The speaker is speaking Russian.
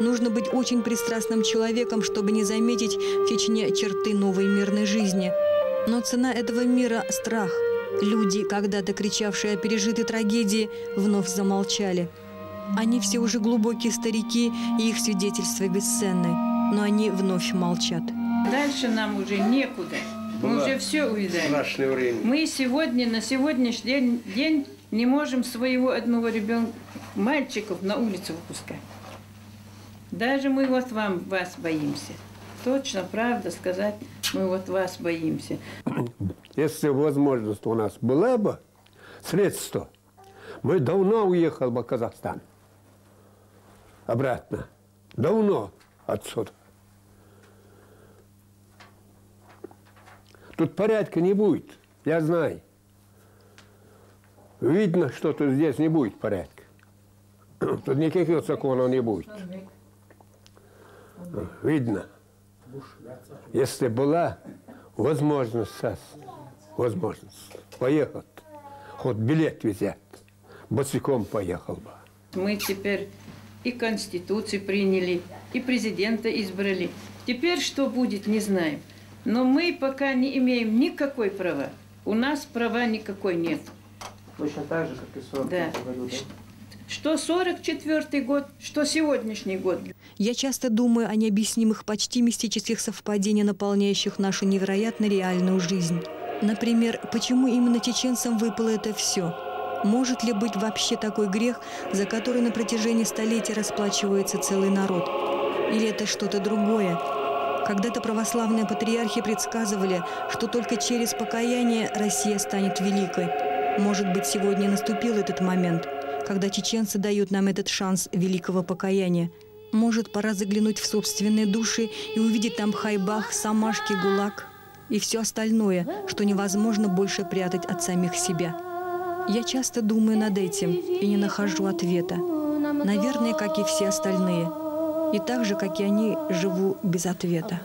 Нужно быть очень пристрастным человеком, чтобы не заметить в Чечне черты новой мирной жизни. Но цена этого мира – страх. Люди, когда-то кричавшие о пережитой трагедии, вновь замолчали. Они все уже глубокие старики, и их свидетельства бесценны. Но они вновь молчат. Дальше нам уже некуда. Мы уже все увидали. Мы сегодня, на сегодняшний день не можем своего одного ребенка, мальчиков, на улицу выпускать. Даже мы вот вас боимся. Точно, правда сказать, мы вот вас боимся. Если возможность у нас была бы, средства, мы давно уехали бы в Казахстан. Обратно. Давно отсюда. Тут порядка не будет, я знаю. Видно, что тут здесь не будет порядка. Тут никаких законов не будет. Видно. Если была возможность поехать, хоть билет взять, босиком поехал бы. Мы теперь и Конституцию приняли, и президента избрали. Теперь что будет, не знаем. Но мы пока не имеем никакой права. У нас права никакой нет. Точно так же, как и 44 году, да? Что 44-й год, что сегодняшний год. Я часто думаю о необъяснимых, почти мистических совпадениях, наполняющих нашу невероятно реальную жизнь. Например, почему именно чеченцам выпало это все? Может ли быть вообще такой грех, за который на протяжении столетий расплачивается целый народ? Или это что-то другое? Когда-то православные патриархи предсказывали, что только через покаяние Россия станет великой. Может быть, сегодня наступил этот момент, когда чеченцы дают нам этот шанс великого покаяния. Может, пора заглянуть в собственные души и увидеть там Хайбах, Самашки, ГУЛАГ и все остальное, что невозможно больше прятать от самих себя. Я часто думаю над этим и не нахожу ответа. Наверное, как и все остальные. И так же, как и они, живу без ответа.